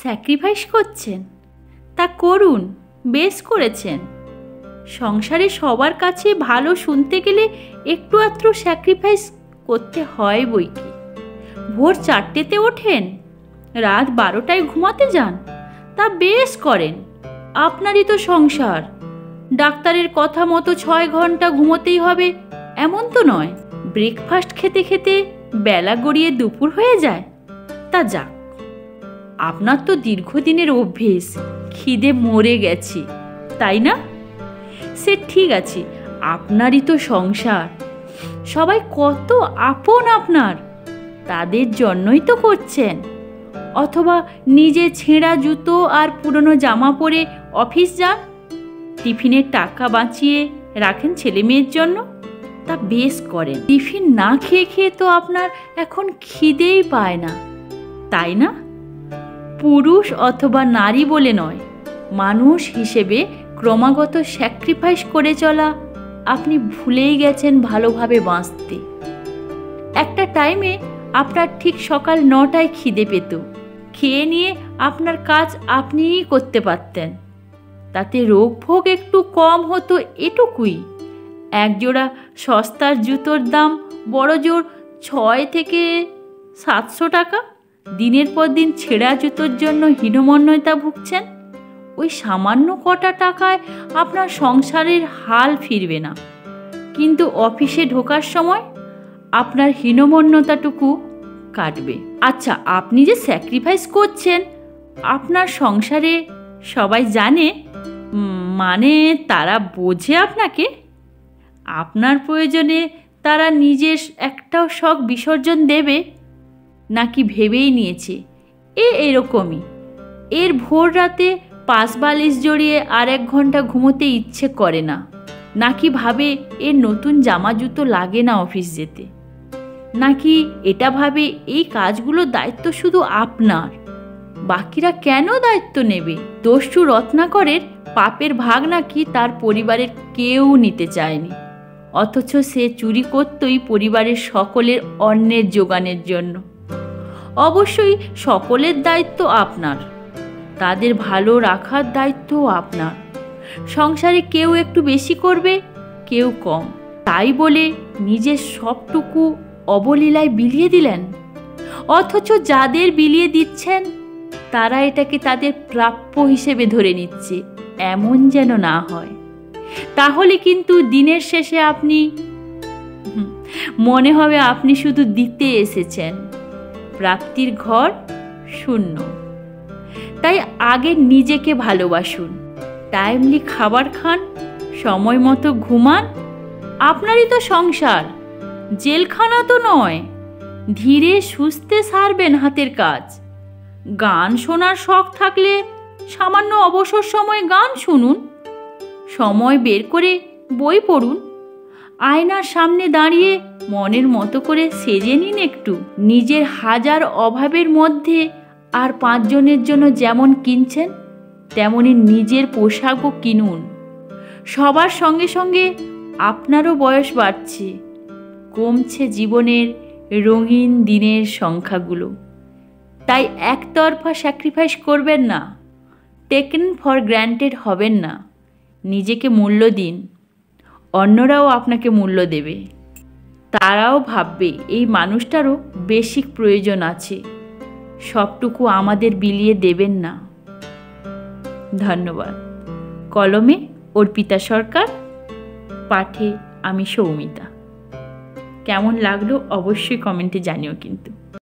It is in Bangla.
স্যাক্রিফাইস করছেন, তা করুন, বেশ করেছেন। সংসারে সবার কাছে ভালো শুনতে গেলে একটু আধটু স্যাক্রিফাইস করতে হয় বই কি। ভোর 4টেতে ওঠেন, রাত 12টায় ঘুমাতে যান, তা বেশ করেন। আপনারই তো সংসার। ডাক্তারের কথা মতো 6 ঘন্টা ঘুমোতেই হবে এমন তো নয়। ব্রেকফাস্ট খেতে খেতে বেলা গড়িয়ে দুপুর হয়ে যায়, তা যাক। আপনার তো দীর্ঘদিনের অভ্যেস, খিদে মরে গেছি, তাই না? সে ঠিক আছে, আপনারই তো সংসার, সবাই কত আপন আপনার, তাদের জন্যই তো করছেন। অথবা নিজে ছেঁড়া জুতো আর পুরনো জামা পরে অফিস যান, টিফিনের টাকা বাঁচিয়ে রাখেন ছেলে মেয়ের জন্য, তা বেশ করেন। টিফিন না খেয়ে খেয়ে তো আপনার এখন খিদেই পায় না, তাই না? পুরুষ অথবা নারী বলে নয়, মানুষ হিসেবে ক্রমাগত স্যাক্রিফাইস করে চলা আপনি ভুলেই গেছেন ভালোভাবে বাঁচতে। একটা টাইমে আপনার ঠিক সকাল 9টায় খিদে পেত, খেয়ে নিয়ে আপনার কাজ আপনিই করতে পারতেন, তাতে রোগ ভোগ একটু কম হতো, এটুকুই। একজোড়া সস্তার জুতোর দাম বড় জোর 6 থেকে 700 টাকা। দিনের পর দিন ছেঁড়া জুতোর জন্য হীনমন্যতা ভুগছেন। ওই সামান্য কটা টাকায় আপনার সংসারের হাল ফিরবে না, কিন্তু অফিসে ঢোকার সময় আপনার হীনমন্যতাটুকু কাটবে। আচ্ছা, আপনি যে স্যাক্রিফাইস করছেন আপনার সংসারে সবাই জানে, মানে তারা বোঝে আপনাকে? আপনার প্রয়োজনে তারা নিজের একটাও শখ বিসর্জন দেবে নাকি ভেবেই নিয়েছে এরকমই, এর ভোর রাতে 5 বালিশ জড়িয়ে আর 1 ঘন্টা ঘুমোতে ইচ্ছে করে না, নাকি ভাবে এর নতুন জামা জুতো লাগে না অফিস যেতে, নাকি এটা ভাবে এই কাজগুলোর দায়িত্ব শুধু আপনার, বাকিরা কেন দায়িত্ব নেবে? দস্যু রত্নাকরের পাপের ভাগ নাকি তার পরিবারের কেউ নিতে চায়নি, অথচ সে চুরি করতই পরিবারের সকলের অন্নের জোগানের জন্য। অবশ্যই সকলের দায়িত্ব আপনার, তাদের ভালো রাখার দায়িত্বও আপনার। সংসারে কেউ একটু বেশি করবে, কেউ কম, তাই বলে নিজের সবটুকু অবলীলায় বিলিয়ে দিলেন। অথচ যাদের বিলিয়ে দিচ্ছেন তারা এটাকে তাদের প্রাপ্য হিসেবে ধরে নিচ্ছে, এমন যেন না হয়। তাহলে কিন্তু দিনের শেষে আপনি মনে হবে আপনি শুধু দিতে এসেছেন, প্রাপ্তির ঘর শূন্য। তাই আগে নিজেকে ভালোবাসুন, টাইমলি খাবার খান, সময় মতো ঘুমান। আপনারই তো সংসার, জেলখানা তো নয়। ধীরে সুস্থে সারবেন হাতের কাজ। গান শোনার শখ থাকলে সামান্য অবসর সময় গান শুনুন, সময় বের করে বই পড়ুন, আয়নার সামনে দাঁড়িয়ে মনের মতো করে সেজে নিন একটু। নিজের হাজার অভাবের মধ্যে আর 5 জনের জন্য যেমন কিনছেন তেমনি নিজের পোশাকও কিনুন। সবার সঙ্গে সঙ্গে আপনারও বয়স বাড়ছে, কমছে জীবনের রঙিন দিনের সংখ্যাগুলো। তাই একতরফা স্যাক্রিফাইস করবেন না, টেকেন ফর গ্র্যান্টেড হবেন না। নিজেকে মূল্য দিন, অন্যরাও আপনাকে মূল্য দেবে। তারাও ভাববে এই মানুষটারও বেসিক প্রয়োজন আছে, সবটুকু আমাদের বিলিয়ে দেবেন না। ধন্যবাদ। কলমে অর্পিতা সরকার, পাঠে আমি সৌমিতা। কেমন লাগলো অবশ্যই কমেন্টে জানিও কিন্তু।